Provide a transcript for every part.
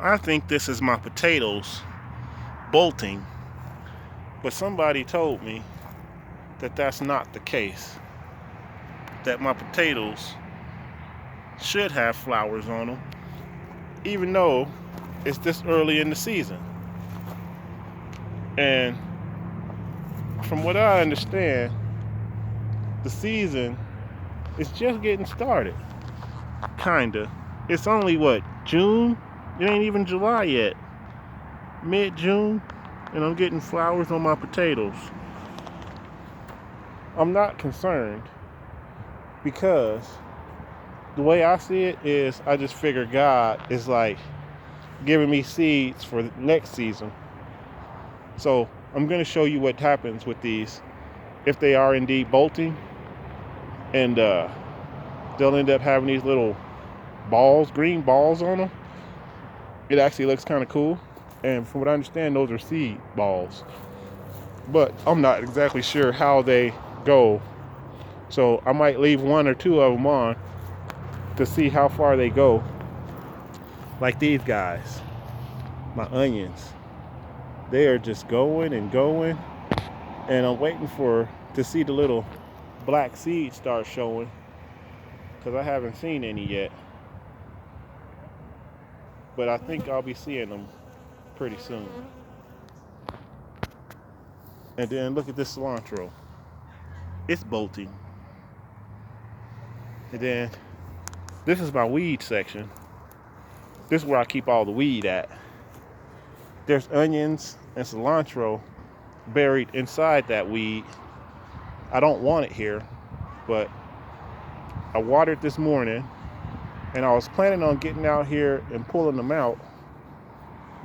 I think this is my potatoes bolting, but somebody told me that that's not the case. That my potatoes should have flowers on them, even though it's this early in the season. And from what I understand, the season is just getting started. Kinda. It's only what, June? It ain't even July yet. Mid-June, and I'm getting flowers on my potatoes. I'm not concerned because the way I see it is I just figure God is like giving me seeds for next season. So I'm going to show you what happens with these if they are indeed bolting, and they'll end up having these little balls, green balls on them. It actually looks kind of cool, and from what I understand, those are seed balls. But I'm not exactly sure how they go, so I might leave one or two of them on to see how far they go. Like these guys, my onions, they are just going and going, and I'm waiting for to see the little black seeds start showing because I haven't seen any yet, but I think I'll be seeing them pretty soon. And then look at this cilantro, it's bolting. And then this is my weed section. This is where I keep all the weed at. There's onions and cilantro buried inside that weed. I don't want it here, but I watered this morning, and I was planning on getting out here and pulling them out,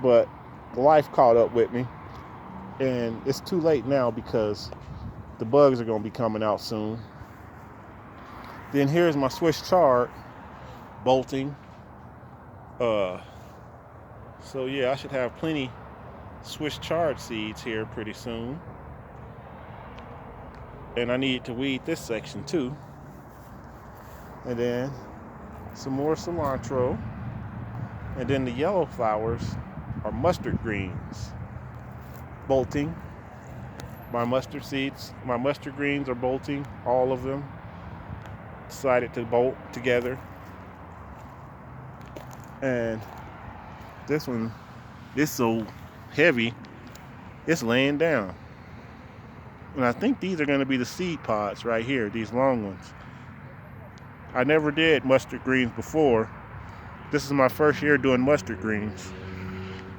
but life caught up with me, and it's too late now because the bugs are going to be coming out soon. Then here's my Swiss chard bolting. So yeah, I should have plenty Swiss chard seeds here pretty soon. And I need to weed this section too. And then some more cilantro. And then the yellow flowers are mustard greens bolting. My mustard seeds, my mustard greens are bolting, all of them. Decided to bolt together. And this one is so heavy, it's laying down. And I think these are going to be the seed pods right here, these long ones. I never did mustard greens before. This is my first year doing mustard greens.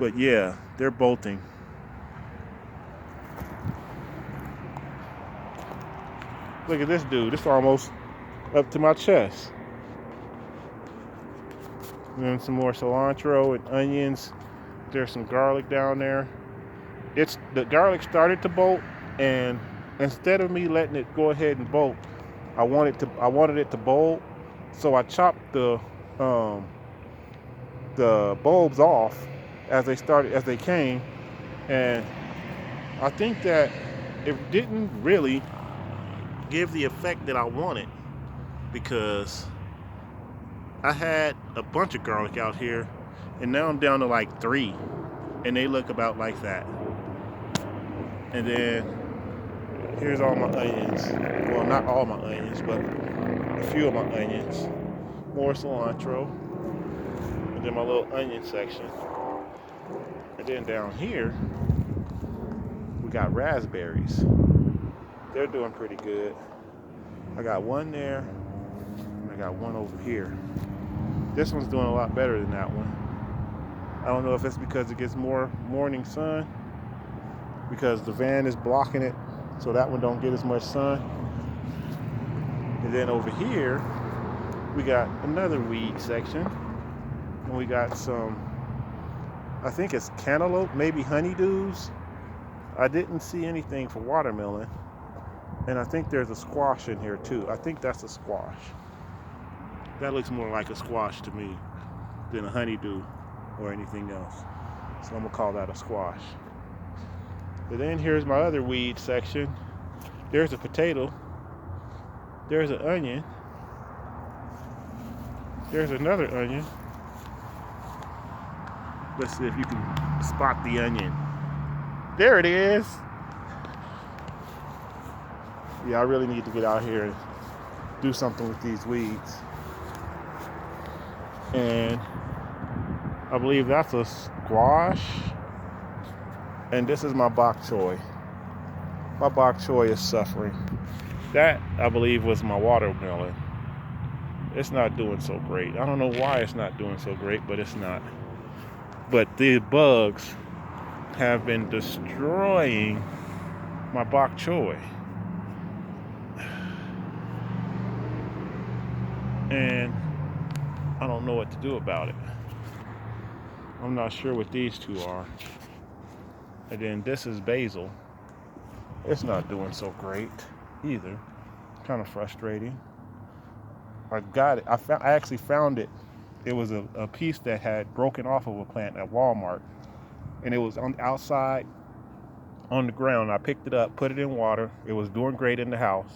But yeah, they're bolting. Look at this dude, it's almost up to my chest. And then some more cilantro and onions. There's some garlic down there. The garlic started to bolt, and instead of me letting it go ahead and bolt, I wanted it to bolt, so I chopped the bulbs off as they came, and I think that it didn't really give the effect that I wanted, because I had a bunch of garlic out here, and now I'm down to like 3, and they look about like that. And then here's all my onions. Well, not all my onions, but a few of my onions. More cilantro. And then my little onion section. And then down here, we got raspberries. They're doing pretty good. I got one there, and I got one over here. This one's doing a lot better than that one. I don't know if it's because it gets more morning sun, because the van is blocking it, so that one don't get as much sun. And then over here, we got another weed section, and we got some, I think it's cantaloupe, maybe honeydews. I didn't see anything for watermelon, and I think there's a squash in here too. I think that's a squash. That looks more like a squash to me than a honeydew or anything else, so I'm gonna call that a squash. And then here's my other weed section. There's a potato. There's an onion. There's another onion. Let's see if you can spot the onion. There it is. Yeah, I really need to get out here and do something with these weeds. And I believe that's a squash. And this is my bok choy. My bok choy is suffering. That, I believe, was my watermelon. It's not doing so great. I don't know why it's not doing so great, but it's not. But the bugs have been destroying my bok choy. And I don't know what to do about it. I'm not sure what these two are. And then this is basil. It's not doing so great either. Kind of frustrating. I got it. I actually found it. It was a piece that had broken off of a plant at Walmart. And it was on the outside on the ground. I picked it up, put it in water. It was doing great in the house.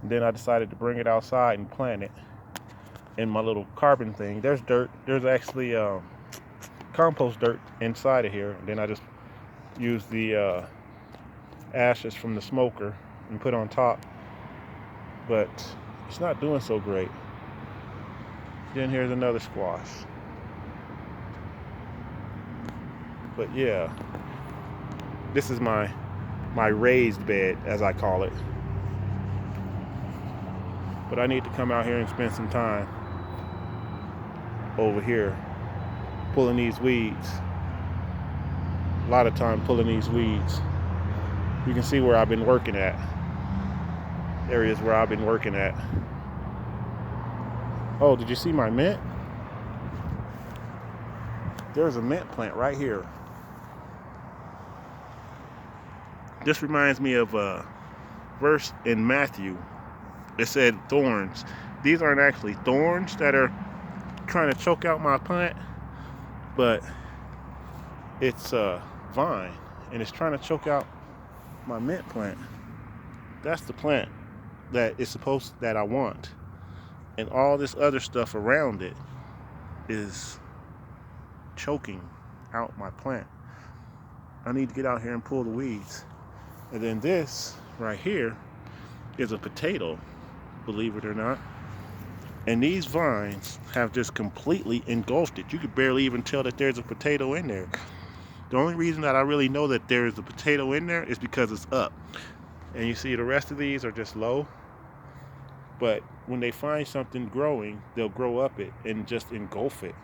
And then I decided to bring it outside and plant it in my little carbon thing. There's dirt. There's actually compost dirt inside of here. And then I just used the ashes from the smoker and put on top. But it's not doing so great. Then here's another squash. But yeah, this is my raised bed, as I call it. But I need to come out here and spend some time over here pulling these weeds. A lot of time pulling these weeds. You can see where I've been working at. Areas where I've been working at. Oh, did you see my mint? There's a mint plant right here. This reminds me of a verse in Matthew. It said thorns. These aren't actually thorns that are trying to choke out my plant, but it's a vine and it's trying to choke out my mint plant. That's the plant that I want. And all this other stuff around it is choking out my plant. I need to get out here and pull the weeds. And then this right here is a potato, believe it or not. And these vines have just completely engulfed it. You could barely even tell that there's a potato in there. The only reason that I really know that there is a potato in there is because it's up. And you see the rest of these are just low. But when they find something growing, they'll grow up it and just engulf it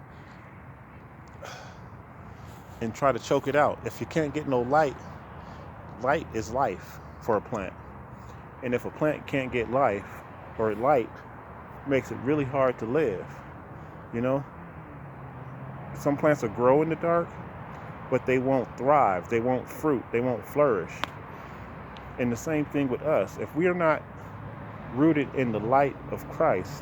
and try to choke it out. If you can't get no light, light is life for a plant. And if a plant can't get life or light, it makes it really hard to live. You know? Some plants will grow in the dark, but they won't thrive. They won't fruit. They won't flourish. And the same thing with us. If we are not rooted in the light of Christ,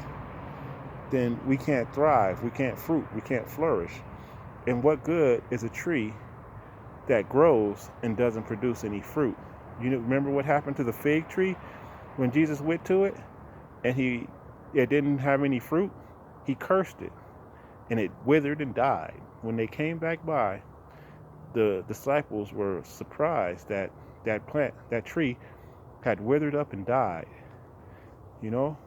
then we can't thrive, we can't fruit, we can't flourish. And what good is a tree that grows and doesn't produce any fruit? You remember what happened to the fig tree when Jesus went to it and it didn't have any fruit? He cursed it and it withered and died. When they came back by, the disciples were surprised that that tree had withered up and died. You know?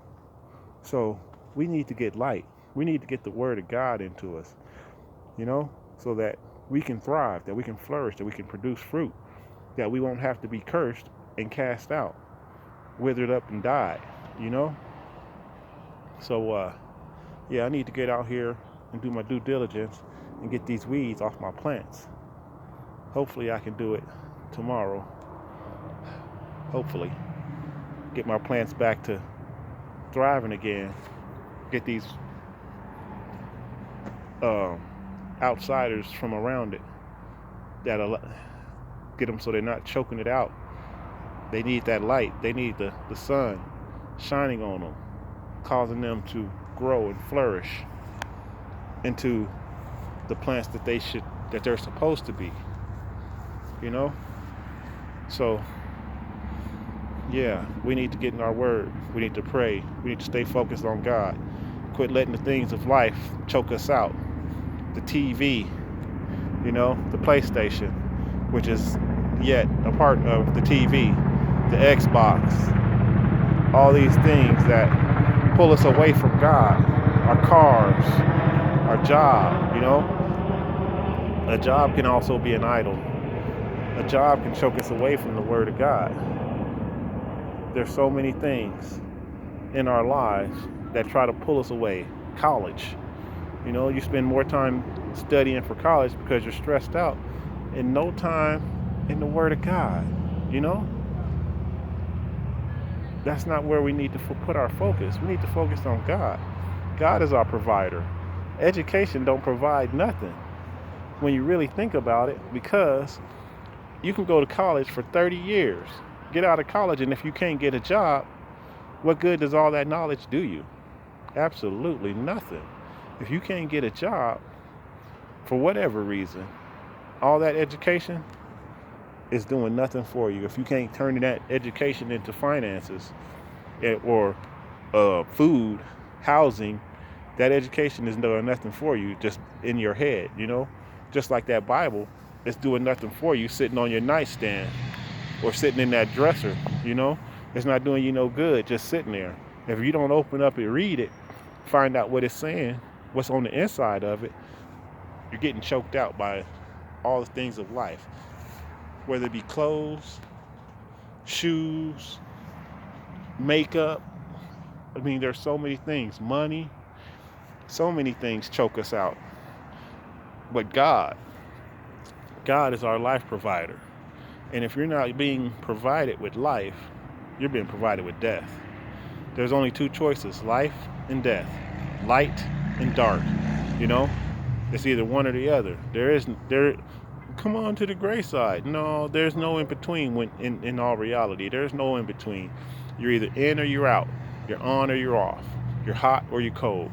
So we need to get light. We need to get the word of God into us, you know, so that we can thrive, that we can flourish, that we can produce fruit, that we won't have to be cursed and cast out, withered up and died, you know? So, yeah, I need to get out here and do my due diligence and get these weeds off my plants. Hopefully I can do it tomorrow. Hopefully. Get my plants back to thriving again. Get these outsiders from around it that'll get them so they're not choking it out. They need that light. They need the sun shining on them, causing them to grow and flourish into the plants that they're supposed to be. You know? So yeah, we need to get in our word. We need to pray. We need to stay focused on God. Quit letting the things of life choke us out. The TV, the PlayStation, which is yet a part of the TV, the Xbox, all these things that pull us away from God, our cars, our job, A job can also be an idol. A job can choke us away from the Word of God. There's so many things in our lives that try to pull us away. College, you spend more time studying for college because you're stressed out and no time in the Word of God. That's not where we need to put our focus. We need to focus on God. God is our provider. Education don't provide nothing when you really think about it, because you can go to college for 30 years, get out of college, and if you can't get a job, what good does all that knowledge do you? Absolutely nothing. If you can't get a job for whatever reason, all that education is doing nothing for you. If you can't turn that education into finances or food, housing, that education is doing nothing for you, just in your head, Just like that Bible, it's doing nothing for you sitting on your nightstand or sitting in that dresser, It's not doing you no good just sitting there. If you don't open up and read it, find out what it's saying, what's on the inside of it, you're getting choked out by all the things of life. Whether it be clothes, shoes, makeup. There's so many things. Money. So many things choke us out. But God is our life provider. And if you're not being provided with life, you're being provided with death. There's only two choices, life and death. Light and dark. It's either one or the other. Come on to the gray side. No, there's no in between in all reality. There's no in between. You're either in or you're out. You're on or you're off. You're hot or you're cold.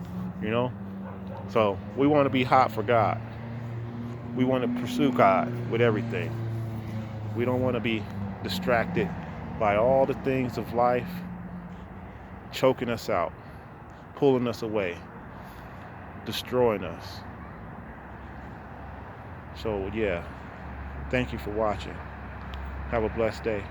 So we want to be hot for God. We want to pursue God with everything. We don't want to be distracted by all the things of life choking us out, pulling us away, destroying us. So yeah, thank you for watching. Have a blessed day.